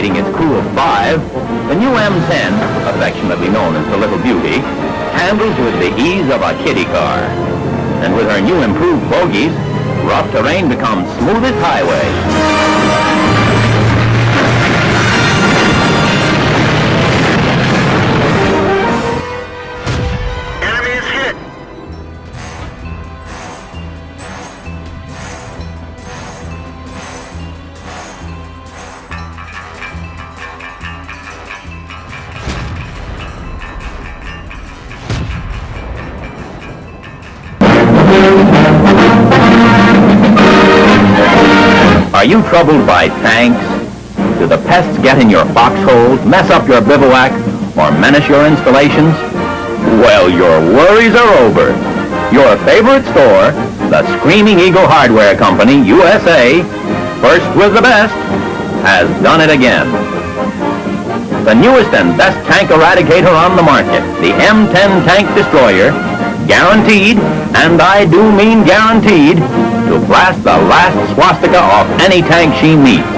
accommodating its crew of 5, the new M10, affectionately known as the Little Beauty, handles with the ease of a kiddie car. And with her new improved bogies, rough terrain becomes smoothest highway. Are you troubled by tanks? Do the pests get in your foxholes, mess up your bivouac, or menace your installations? Well, your worries are over. Your favorite store, the Screaming Eagle Hardware Company, USA, first with the best, has done it again. The newest and best tank eradicator on the market, the M10 Tank Destroyer, guaranteed, and I do mean guaranteed, to blast the last swastika off any tank she meets.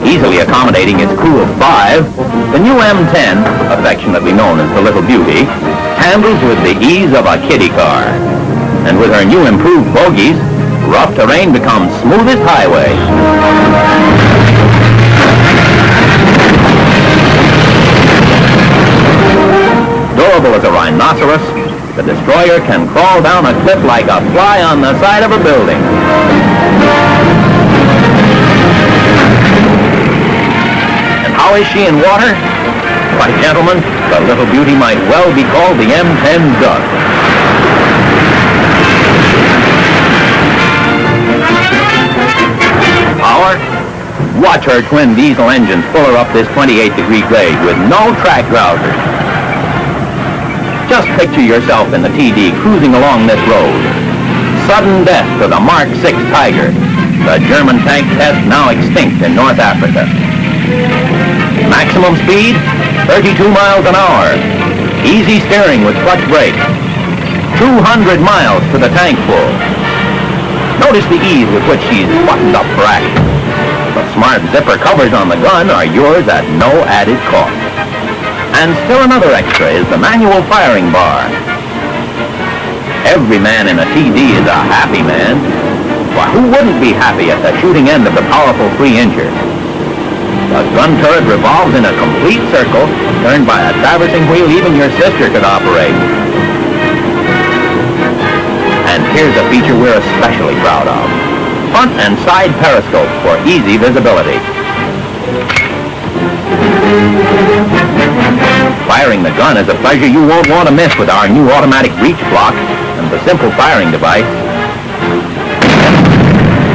Easily accommodating its crew of 5, the new M10, affectionately known as the Little Beauty, handles with the ease of a kiddie car. And with her new improved bogies, rough terrain becomes smoothest highway. Durable as a rhinoceros, the destroyer can crawl down a cliff like a fly on the side of a building. And how is she in water? Why, gentlemen, the Little Beauty might well be called the M10 Duck. Power? Watch her twin diesel engines pull her up this 28-degree grade with no track grouser. Just picture yourself in the TD cruising along this road. Sudden death to the Mark 6 Tiger, the German tank test now extinct in North Africa. Maximum speed, 32 miles an hour. Easy steering with clutch brake. 200 miles to the tank full. Notice the ease with which she's buttoned up for action. The smart zipper covers on the gun are yours at no added cost. And still another extra is the manual firing bar. Every man in a TD is a happy man. Why, who wouldn't be happy at the shooting end of the powerful 3-incher? The gun turret revolves in a complete circle, turned by a traversing wheel even your sister could operate. And here's a feature we're especially proud of. Front and side periscopes for easy visibility. Firing the gun is a pleasure you won't want to miss with our new automatic breech block and the simple firing device.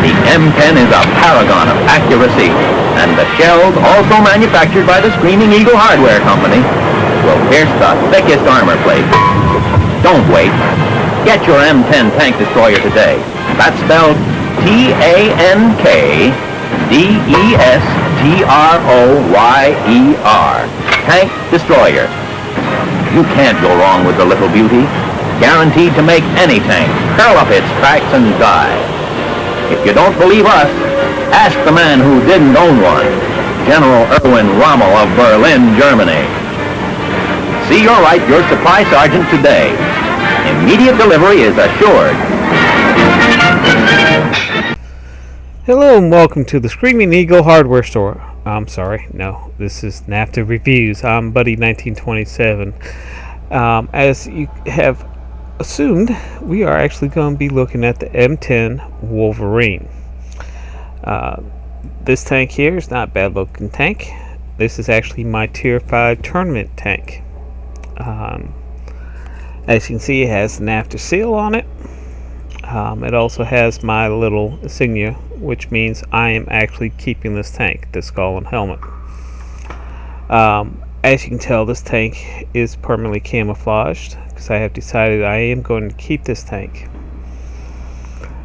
The M10 is a paragon of accuracy, and the shells, also manufactured by the Screaming Eagle Hardware Company, will pierce the thickest armor plate. Don't wait. Get your M10 Tank Destroyer today. That's spelled TANKDESTROYER. Tank Destroyer. You can't go wrong with the Little Beauty. Guaranteed to make any tank curl up its tracks and die. If you don't believe us, ask the man who didn't own one, General Erwin Rommel of Berlin, Germany. See you're right, your supply sergeant today. Immediate delivery is assured. Hello and welcome to the Screaming Eagle Hardware Store. I'm sorry, no, this is NAFTA Reviews. I'm Buddy 1927. As you have assumed, we are actually going to be looking at the M10 Wolverine. This tank here is not a bad looking tank. This is actually my Tier 5 tournament tank. As you can see, it has the NAFTA seal on it. It also has my little insignia, which means I am actually keeping this tank, the skull and helmet. As you can tell, this tank is permanently camouflaged because I have decided I am going to keep this tank.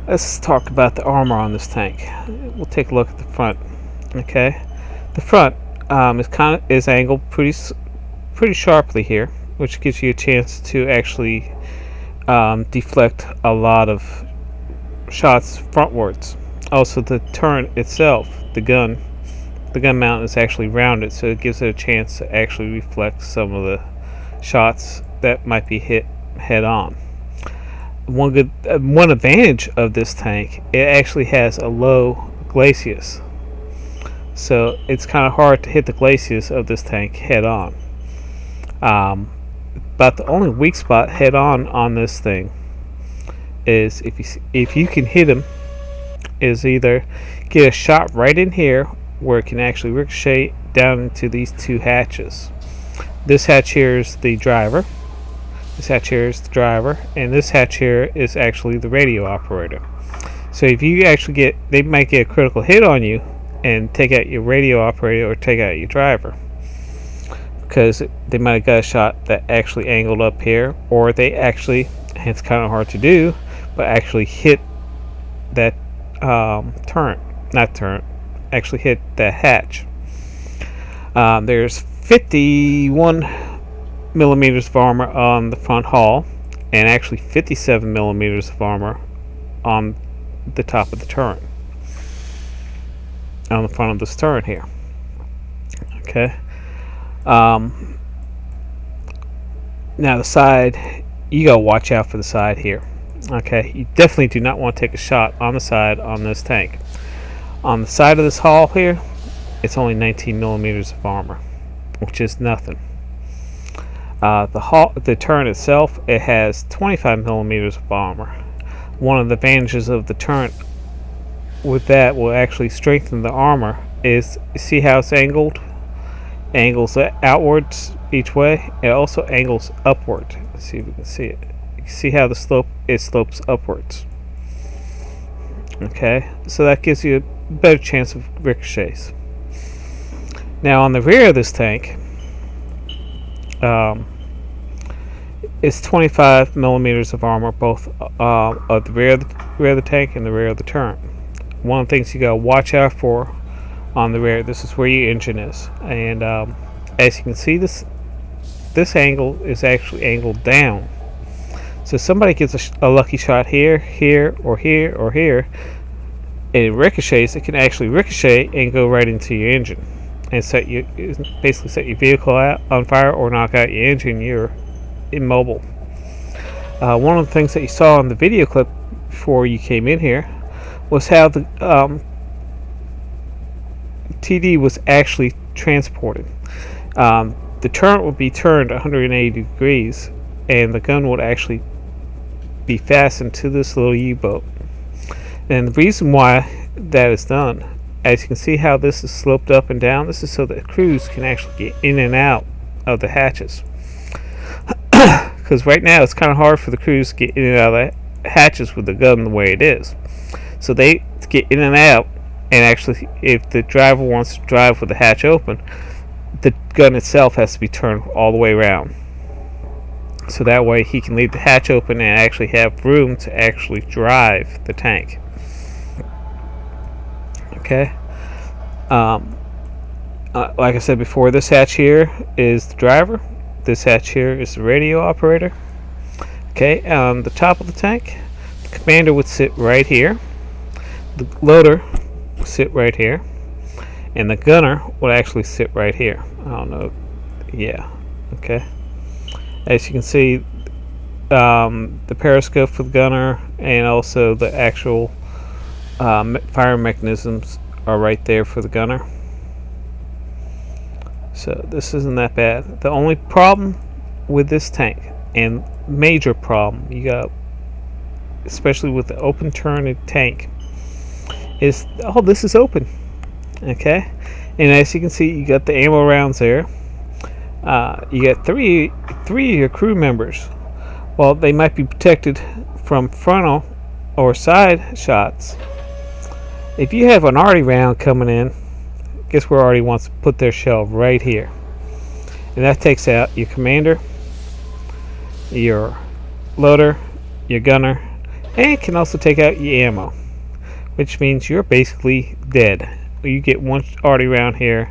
Let's talk about the armor on this tank. We'll take a look at the front. Okay, the front is angled pretty sharply here, which gives you a chance to actually deflect a lot of shots frontwards. Also, the turret itself, the gun, the gun mount is actually rounded, so it gives it a chance to actually reflect some of the shots that might be hit head on. One advantage of this tank, it actually has a low glacis, so it's kind of hard to hit the glacis of this tank head on. But the only weak spot head on this thing is if you can hit him, is either get a shot right in here where it can actually ricochet down into these two hatches. This hatch here is the driver. This hatch here is the driver, and this hatch here is actually the radio operator. So if you actually they might get a critical hit on you and take out your radio operator or take out your driver, because they might have got a shot that actually angled up here, or they actually, and it's kind of hard to do, but actually hit that actually hit that hatch. There's 51 millimeters of armor on the front hull, and actually 57 millimeters of armor on the top of the turret, on the front of this turret here. Okay. Now the side, you gotta watch out for the side here. Okay, you definitely do not want to take a shot on the side on this tank. On the side of this hull here, it's only 19 millimeters of armor, which is nothing. The turret itself, it has 25 millimeters of armor. One of the advantages of the turret with that will actually strengthen the armor is, see how it's angled? Angles outwards each way. It also angles upward. Let's see if we can see it. You can see how it slopes upwards. Okay, so that gives you a better chance of ricochets. Now on the rear of this tank, it's 25 millimeters of armor, both of the rear of the tank and the rear of the turret. One of the things you gotta watch out for on the rear, this is where your engine is, and as you can see, this angle is actually angled down. So somebody gets a lucky shot here, here, or here, or here, and it ricochets. It can actually ricochet and go right into your engine, and basically set your vehicle on fire or knock out your engine. You're immobile. One of the things that you saw in the video clip before you came in here was how the TD was actually transported. The turret would be turned 180 degrees, and the gun would actually be fastened to this little U-boat. And the reason why that is done, as you can see how this is sloped up and down, this is so that crews can actually get in and out of the hatches. Because right now it's kind of hard for the crews to get in and out of the hatches with the gun the way it is. So they get in and out, and actually if the driver wants to drive with the hatch open, the gun itself has to be turned all the way around. So that way he can leave the hatch open and actually have room to actually drive the tank. Okay. Like I said before, this hatch here is the driver. This hatch here is the radio operator. Okay, on the top of the tank, the commander would sit right here. The loader would sit right here. And the gunner would actually sit right here. I don't know. Yeah. Okay. As you can see, the periscope for the gunner and also the actual fire mechanisms are right there for the gunner. So this isn't that bad. The only problem with this tank, and major problem you got, especially with the open turret tank, is this is open. Okay, and as you can see, you got the ammo rounds there. You got three of your crew members. Well, they might be protected from frontal or side shots. If you have an arty round coming in, guess where arty wants to put their shell? Right here. And that takes out your commander, your loader, your gunner, and can also take out your ammo, which means you're basically dead. You get one arty round here,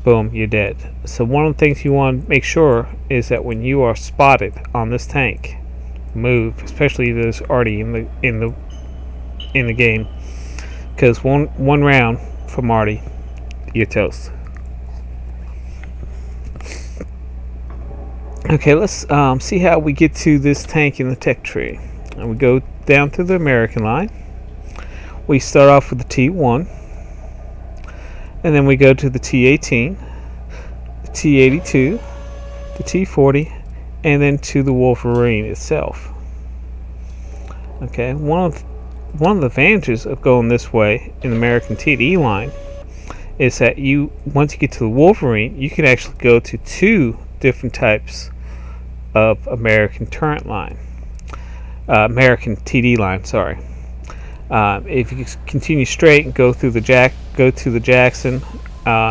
boom, you're dead. So one of the things you want to make sure is that when you are spotted on this tank, move, especially if there's arty in the game, because one round from arty, you're toast. Okay, let's see how we get to this tank in the tech tree. And we go down through the American line. We start off with the T1, and then we go to the T18, the T82, the T40, and then to the Wolverine itself. Okay, one of the advantages of going this way in the American TD line is that once you get to the Wolverine, you can actually go to 2 different types of American turret line, American TD line. Sorry. If you continue straight and go to the Jackson,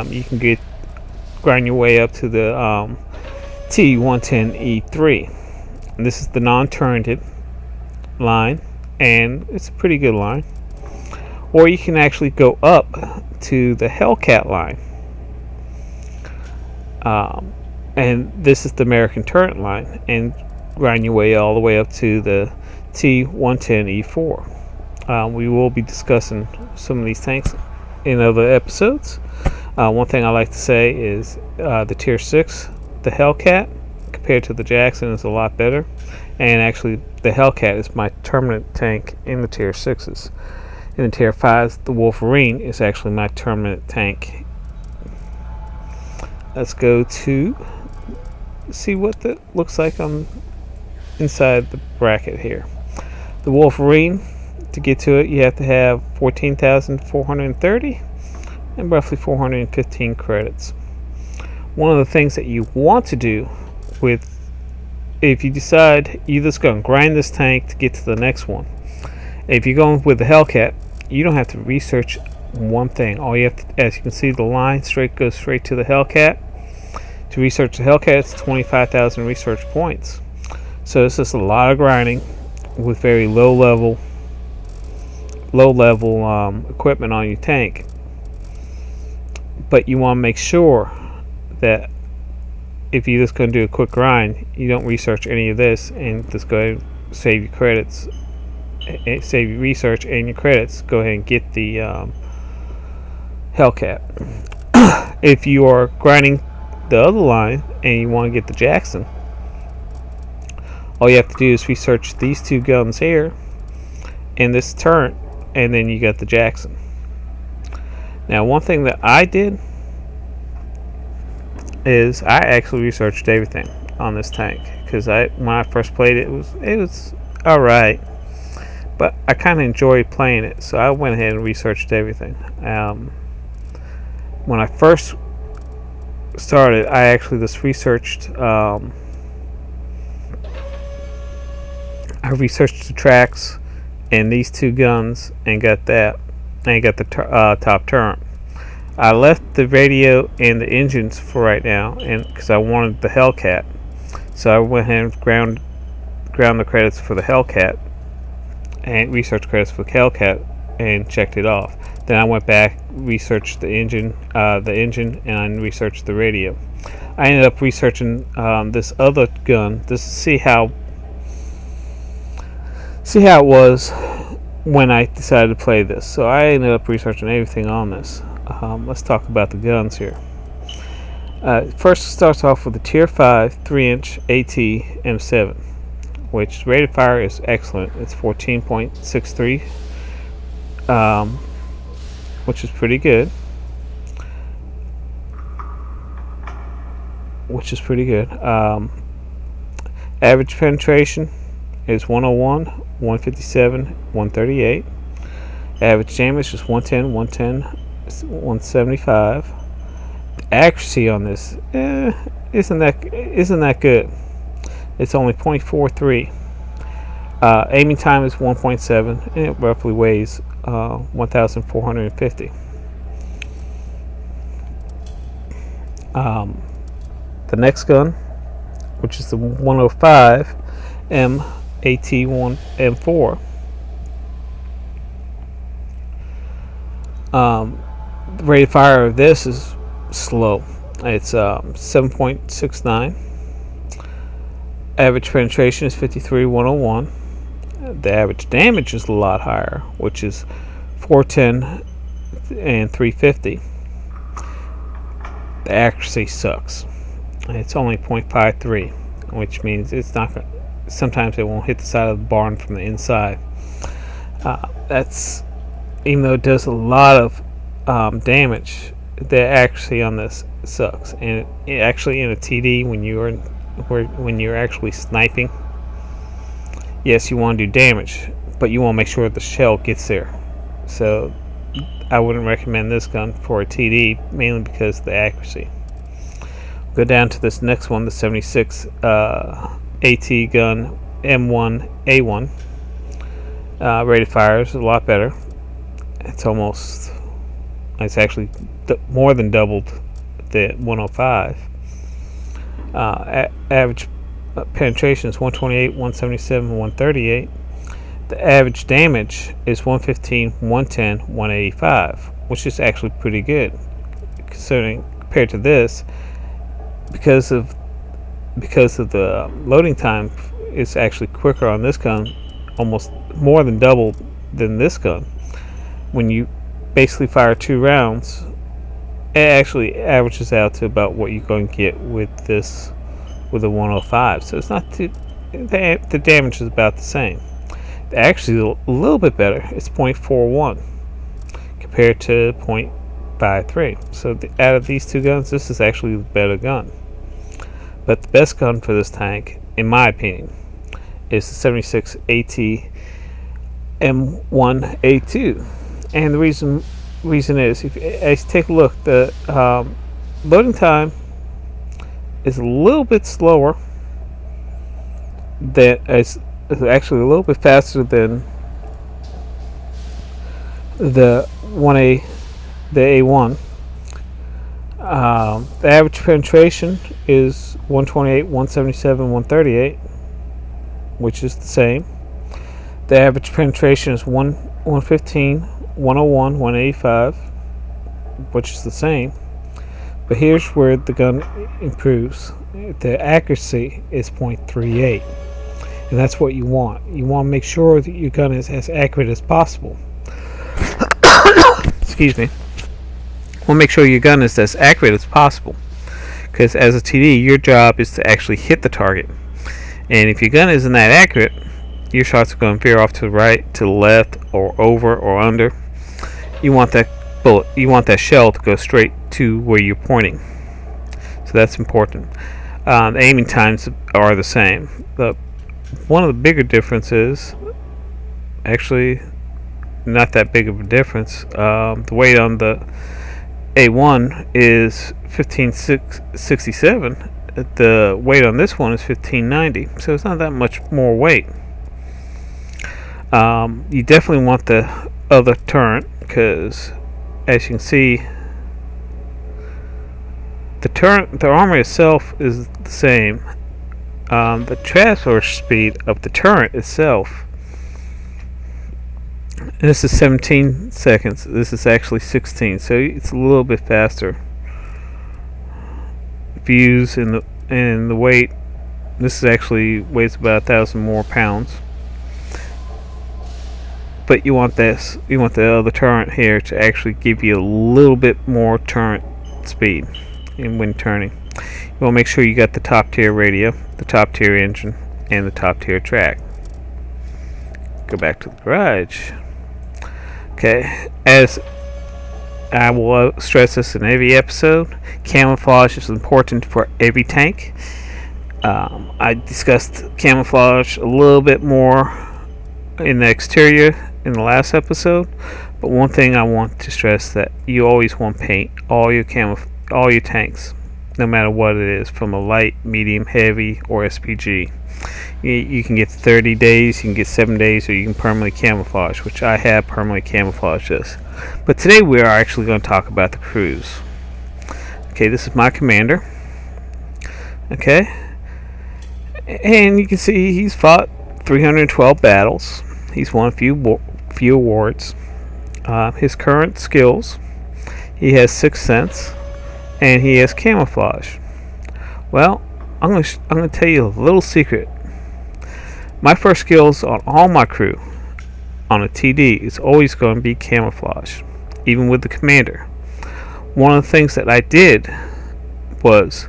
you can grind your way up to the T110E3. And this is the non-turreted line, and it's a pretty good line. Or you can actually go up to the Hellcat line, and this is the American turret line, and grind your way all the way up to the T110E4. We will be discussing some of these tanks in other episodes. One thing I like to say is the Tier 6, the Hellcat, compared to the Jackson, is a lot better. And actually, the Hellcat is my permanent tank in the Tier 6s. In the Tier 5s, the Wolverine is actually my permanent tank. Let's go to see what that looks like on inside the bracket here. The Wolverine, to get to it, you have to have 14,430 and roughly 415 credits. One of the things that you want to do if you decide you're just going to grind this tank to get to the next one, if you're going with the Hellcat, you don't have to research one thing. All you have to, as you can see, the line goes straight to the Hellcat. To research the Hellcat, it's 25,000 research points. So it's just a lot of grinding with very low level equipment on your tank. But you want to make sure that if you're just going to do a quick grind, you don't research any of this and just go ahead and save your credits, save your research and your credits. Go ahead and get the Hellcat. If you are grinding the other line and you want to get the Jackson, all you have to do is research these 2 guns here and this turret, and then you got the Jackson. Now, one thing that I did is I actually researched everything on this tank, because when I first played it, it was all right, but I kind of enjoyed playing it, so I went ahead and researched everything. When I first started, I actually just researched. I researched the tracks and these 2 guns and got that, and got the top turret. I left the radio and the engines for right now, and because I wanted the Hellcat, so I went ahead and ground the credits for the Hellcat and research credits for the Hellcat and checked it off. Then I went back, researched the engine, and I researched the radio. I ended up researching this other gun just to see how it was when I decided to play this. So I ended up researching everything on this. Let's talk about the guns here. First, it starts off with the Tier 5 3-inch AT M7, which rated fire is excellent. It's 14.63, which is pretty good. Average penetration is 101, 157, 138. Average damage is 110, 110, 175. The accuracy on this isn't that good. It's only 0.43. Aiming time is 1.7, and it roughly weighs 1,450. The next gun, which is the 105 AT1M4. The rate of fire of this is slow. It's 7.69. Average penetration is 53,101. The average damage is a lot higher, which is 410 and 350. the accuracy sucks. It's only 0.53, which means it's not. Sometimes it won't hit the side of the barn from the inside. That's even though it does a lot of damage. The accuracy on this sucks, and it actually in a TD when you're actually sniping. Yes, you want to do damage, but you want to make sure the shell gets there. So I wouldn't recommend this gun for a TD, mainly because of the accuracy. Go down to this next one, the 76 AT gun M10 rate of fire is a lot better. It's actually more than doubled the 105. Average penetration is 128, 177, 138. The average damage is 115, 110, 185, which is actually pretty good considering compared to this. Because of the loading time, it's actually quicker on this gun, almost more than double than this gun. When you basically fire 2 rounds, it actually averages out to about what you're going to get with this with a 105. So it's not too, the damage is about the same. Actually a little bit better. It's 0.41 compared to 0.53. So out of these two guns, this is actually the better gun. But the best gun for this tank, in my opinion, is the 76 AT M1A2. And the reason is, if you take a look, the loading time is a little bit slower. It's actually a little bit faster than the A1. The average penetration is 128, 177, 138, which is the same. The average penetration is 115, 101, 185, which is the same. But here's where the gun improves. The accuracy is 0.38, and that's what you want. You want to make sure that your gun is as accurate as possible. Excuse me. Want to make sure your gun is as accurate as possible, because as a TD, your job is to actually hit the target. And if your gun isn't that accurate, your shots are going to veer off to the right, to the left, or over, or under. You want that bullet, you want that shell to go straight to where you're pointing. So that's important. The aiming times are the same. One of the bigger differences, actually, not that big of a difference. The weight on the A1 is 1567. The weight on this one is 1590. So it's not that much more weight. You definitely want the other turret, because as you can see, the armor itself is the same. The transfer speed of the turret itself, this is 17 seconds. This is actually 16, so it's a little bit faster. Views and the weight. This is actually weighs about 1,000 more pounds. But you want this. You want the other turret here to actually give you a little bit more turret speed when turning. You want to make sure you got the top tier radio, the top tier engine, and the top tier track. Go back to the garage. Okay, as I will stress this in every episode, camouflage is important for every tank. I discussed camouflage a little bit more in the exterior in the last episode, but one thing I want to stress that you always want to paint all your tanks, no matter what it is, from a light, medium, heavy, or SPG. You can get 30 days, you can get 7 days, or you can permanently camouflage, which I have permanently camouflaged this. But today we are actually going to talk about the crews. Okay, this is my commander. Okay, and you can see he's fought 312 battles. He's won a few awards. His current skills: he has Sixth Sense, and he has Camouflage. Well, I'm going to tell you a little secret. My first skills on all my crew on a TD is always going to be Camouflage, even with the commander. One of the things that I did was,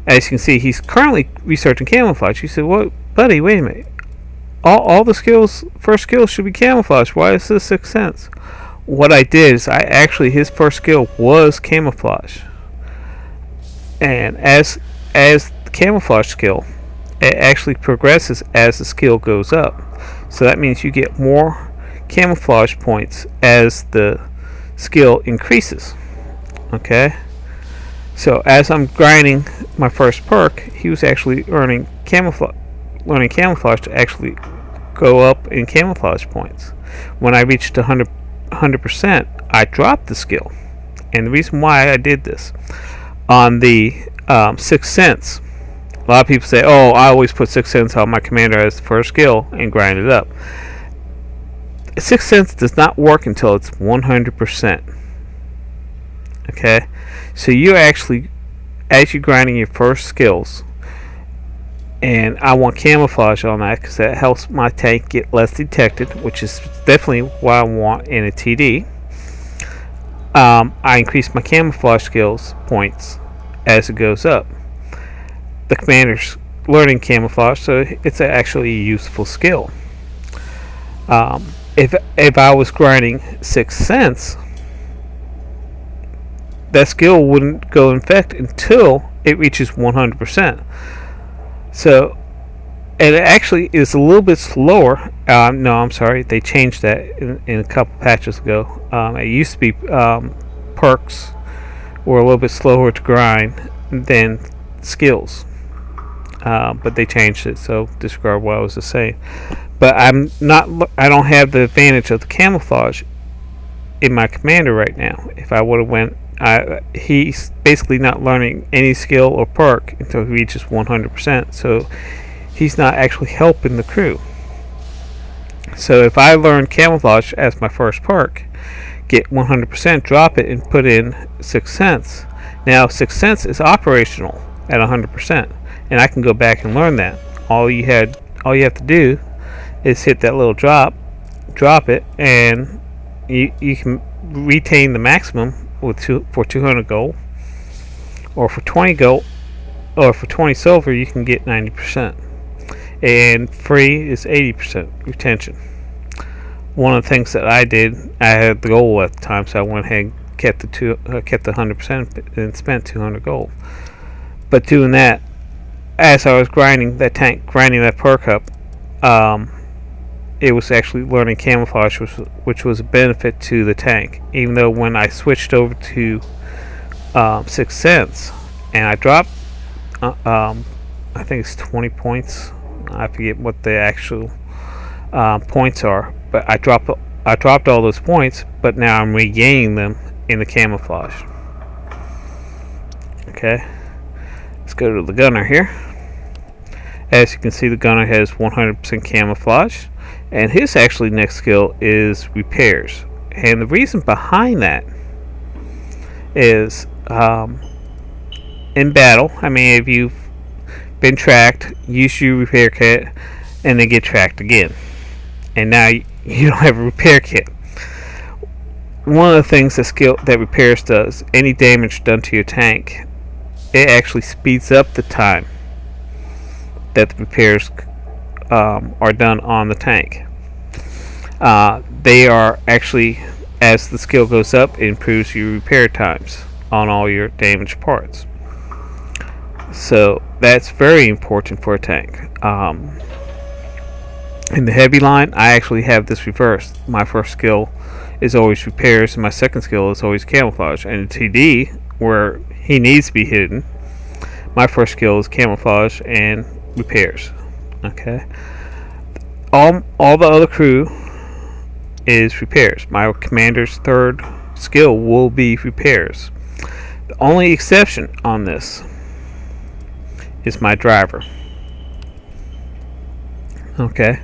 as you can see, he's currently researching camouflage. You said, "Well, buddy, wait a minute. All the skills, first skills should be camouflage. Why is this Sixth Sense?" What I did is his first skill was camouflage, and as the camouflage skill, it actually progresses as the skill goes up. So that means you get more camouflage points as the skill increases. Okay, so as I'm grinding my first perk, he was actually learning camouflage to actually go up in camouflage points. When I reached 100%, I dropped the skill, and the reason why I did this on the Sixth Sense, a lot of people say, "Oh, I always put Sixth Sense on my commander as the first skill and grind it up." Sixth Sense does not work until it's 100%. Okay, so you actually, as you're grinding your first skills, and I want camouflage on that because that helps my tank get less detected, which is definitely what I want in a TD. I increase my camouflage skills points as it goes up. The commander's learning camouflage, so it's actually a useful skill. If I was grinding Sixth Sense, that skill wouldn't go in effect until it reaches 100%. So, and it actually is a little bit slower. No, I'm sorry, they changed that in a couple patches ago. It used to be perks were a little bit slower to grind than skills, but they changed it. So disregard what I was just saying. But I don't have the advantage of the camouflage in my commander right now. If I would have went, he's basically not learning any skill or perk until he reaches 100%. So he's not actually helping the crew. So if I learn camouflage as my first perk, get 100%, drop it, and put in Sixth Sense. Now Sixth Sense is operational at 100%, and I can go back and learn that. All you have to do is hit that little drop it, and you can retain the maximum for 200 gold, or for 20 gold, or for 20 silver you can get 90%, and free is 80% retention. One of the things that I did, I had the gold at the time, so I went ahead and kept the 100% and spent 200 gold. But doing that, as I was grinding that perk up, it was actually learning camouflage, which was a benefit to the tank. Even though when I switched over to Sixth Sense, and I dropped, I think it's 20 points. I forget what the actual points are, but I dropped all those points. But now I'm regaining them in the camouflage. Okay, let's go to the gunner here. As you can see, the gunner has 100% camouflage. And his actually next skill is repairs. And the reason behind that is in battle, I mean, if you've been tracked, use your repair kit, and then get tracked again. And now you don't have a repair kit. One of the things that repairs does, any damage done to your tank, it actually speeds up the time that the repairs are done on the tank. They are actually, as the skill goes up, it improves your repair times on all your damaged parts. So that's very important for a tank. In the heavy line, I actually have this reversed. My first skill is always repairs, and my second skill is always camouflage. And in TD, where he needs to be hidden, my first skill is camouflage and repairs. Okay. All the other crew is repairs. My commander's third skill will be repairs. The only exception on this is my driver. Okay.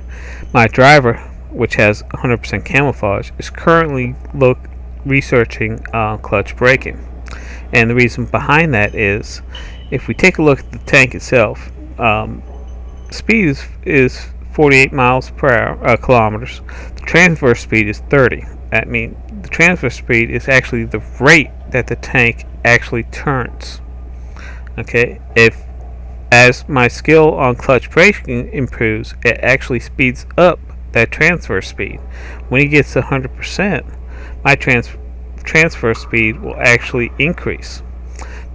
My driver, which has 100% camouflage, is currently researching clutch braking. And the reason behind that is, if we take a look at the tank itself, speed is 48 miles per hour, kilometers. The transfer speed is 30. That means the transfer speed is actually the rate that the tank actually turns. Okay, if as my skill on clutch braking improves, it actually speeds up that transfer speed. When it gets to 100%, my transfer speed will actually increase.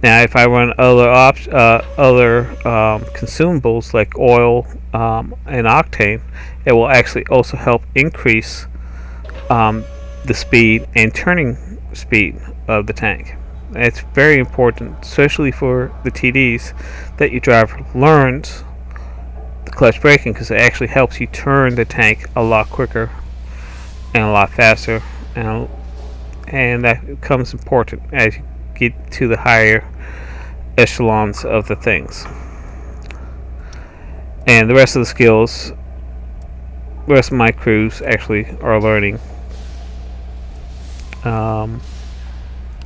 Now, if I run other consumables like oil and octane, it will actually also help increase the speed and turning speed of the tank. It's very important, especially for the TDs, that your driver learns the clutch braking, because it actually helps you turn the tank a lot quicker and a lot faster, and that becomes important as you get to the higher echelons of the things. And the rest of the skills, the rest of my crews actually are learning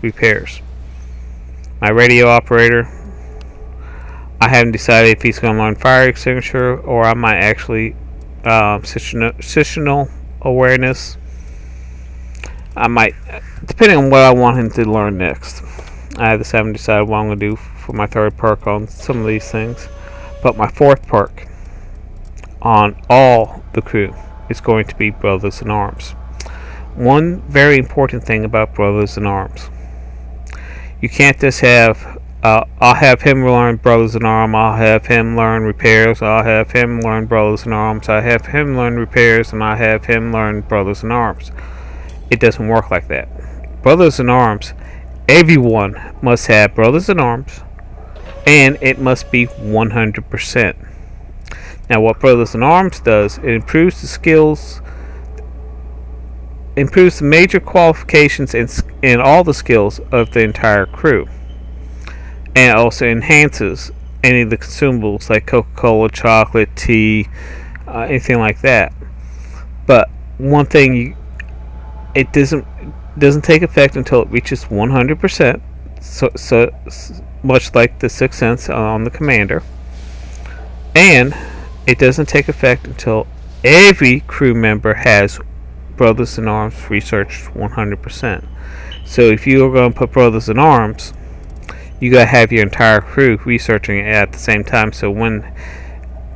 repairs. My radio operator, I haven't decided if he's going to learn fire extinguisher, or I might actually situational awareness. I might, depending on what I want him to learn next. I just haven't decided what I'm going to do for my third perk on some of these things. But my fourth perk on all the crew is going to be Brothers in Arms. One very important thing about Brothers in Arms: you can't just have I'll have him learn Brothers in Arms, I'll have him learn repairs, I'll have him learn Brothers in Arms, I have him learn repairs, and I have him learn Brothers in Arms. It doesn't work like that. Brothers in Arms, everyone must have Brothers in Arms, and it must be 100%. Now, what Brothers in Arms does, it improves the skills, improves the major qualifications and all the skills of the entire crew, and also enhances any of the consumables like Coca-Cola, chocolate, tea, anything like that. But one thing, it doesn't take effect until it reaches 100%. So much like the Sixth Sense on the Commander, and it doesn't take effect until every crew member has Brothers in Arms researched 100%. So if you are going to put Brothers in Arms, you got to have your entire crew researching it at the same time. So when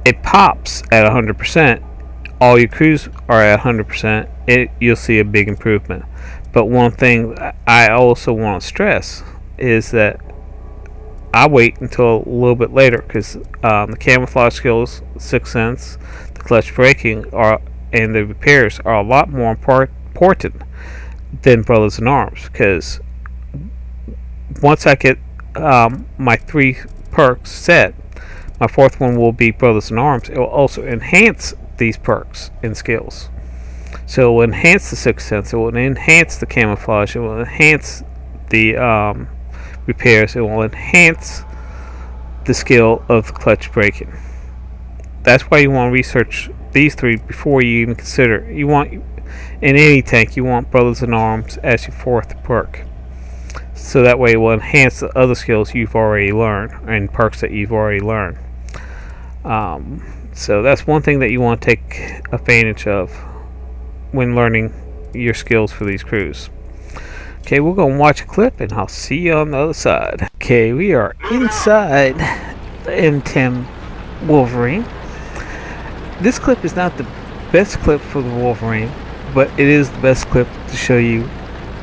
it pops at 100%, all your crews are at 100%. You'll see a big improvement. But one thing I also want to stress is that I wait until a little bit later, because the camouflage skills, Sixth Sense, the clutch braking, and the repairs are a lot more important than Brothers in Arms. Because once I get my 3 perks set, my 4th one will be Brothers in Arms. It will also enhance these perks and skills. So it will enhance the Sixth Sense, it will enhance the camouflage, it will enhance the repairs, it will enhance the skill of the clutch braking. That's why you want to research these 3 before you even consider. You want, in any tank, you want Brothers in Arms as your 4th perk. So that way it will enhance the other skills you've already learned and perks that you've already learned. So that's one thing that you want to take advantage of when learning your skills for these crews. Okay, we're going to watch a clip and I'll see you on the other side. Okay, we are inside the M10 Wolverine. This clip is not the best clip for the Wolverine, but it is the best clip to show you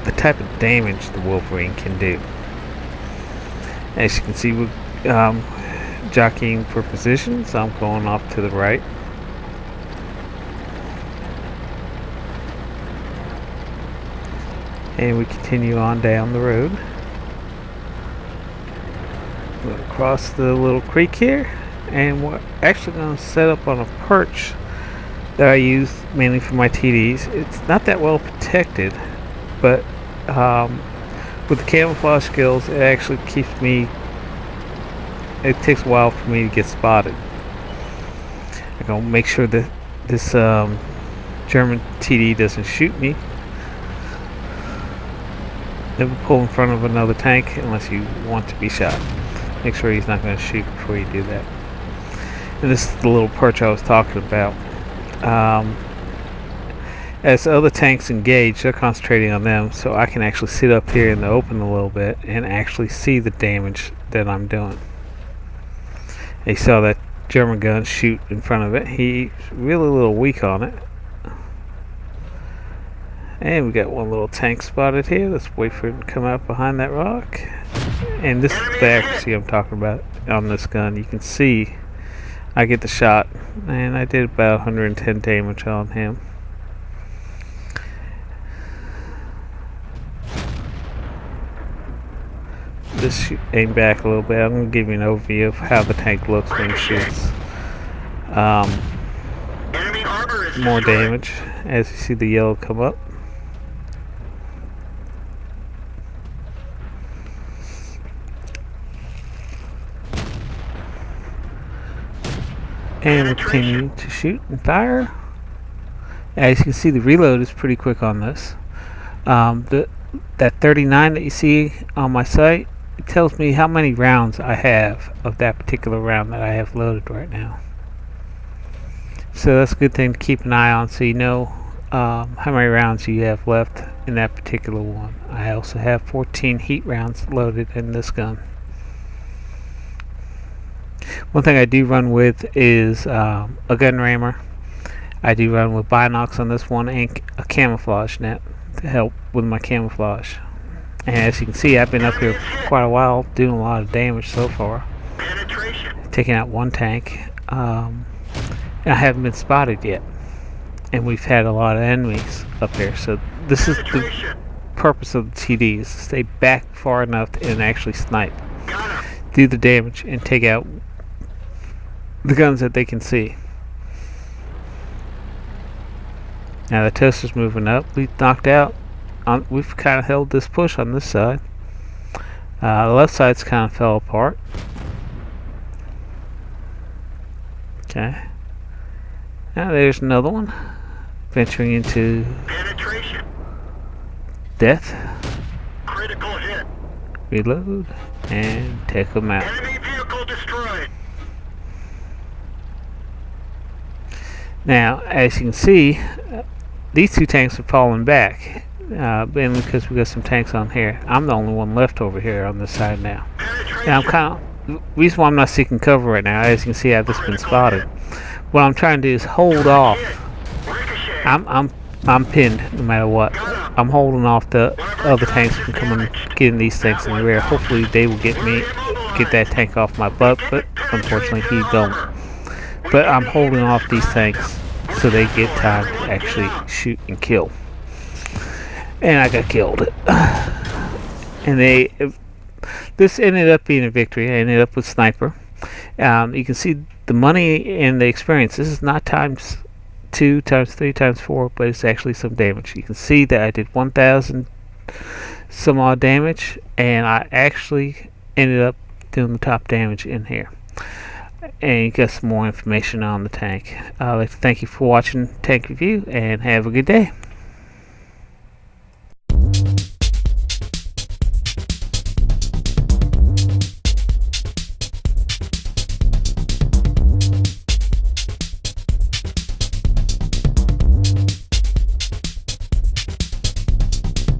the type of damage the Wolverine can do. As you can see, we're jockeying for position, so I'm going off to the right. And we continue on down the road. We'll cross the little creek here, and we're actually going to set up on a perch that I use mainly for my TDs. It's not that well protected, but with the camouflage skills, it actually keeps me. It takes a while for me to get spotted. I'm going to make sure that this German TD doesn't shoot me. Never pull in front of another tank unless you want to be shot. Make sure he's not going to shoot before you do that. And this is the little perch I was talking about. As other tanks engage, they're concentrating on them, so I can actually sit up here in the open a little bit and actually see the damage that I'm doing. He saw that German gun shoot in front of it. He's really a little weak on it. And we got one little tank spotted here. Let's wait for it to come out behind that rock. And this is the accuracy I'm talking about on this gun. You can see I get the shot, and I did about 110 damage on him. Just aim back a little bit. I'm going to give you an overview of how the tank looks when it shoots. More damage as you see the yellow come up. And we'll continue to shoot and fire. As you can see, the reload is pretty quick on this. That 39 that you see on my site, it tells me how many rounds I have of that particular round that I have loaded right now. So that's a good thing to keep an eye on, so you know how many rounds you have left in that particular one. I also have 14 heat rounds loaded in this gun. One thing I do run with is a gun rammer. I do run with binocs on this one and a camouflage net to help with my camouflage. And as you can see, I've been up here for quite a while doing a lot of damage so far. Taking out one tank. And I haven't been spotted yet. And we've had a lot of enemies up here. So this is the purpose of the TD, is to stay back far enough and actually snipe. Do the damage and take out the guns that they can see. Now the toaster's moving up. We've knocked out. We've kind of held this push on this side. The left side's kind of fell apart. Okay. Now there's another one venturing into death. Critical hit. Reload and take them out. Enemy vehicle destroyed. Now, as you can see, these two tanks have fallen back, and because we got some tanks on here. I'm the only one left over here on this side now. Now, the reason why I'm not seeking cover right now, as you can see, I've just been spotted. What I'm trying to do is hold off. I'm pinned no matter what. I'm holding off the other tanks from coming, getting these tanks in the rear. Hopefully, they will get that tank off my butt, but unfortunately, he don't. But I'm holding off these tanks so they get time to actually shoot and kill. And I got killed. And this ended up being a victory. I ended up with sniper. You can see the money and the experience. This is not times 2, times 3, times 4, but it's actually some damage. You can see that I did 1,000 some odd damage, and I actually ended up doing the top damage in here. And you got some more information on the tank. I'd like to thank you for watching Tank Review, and have a good day.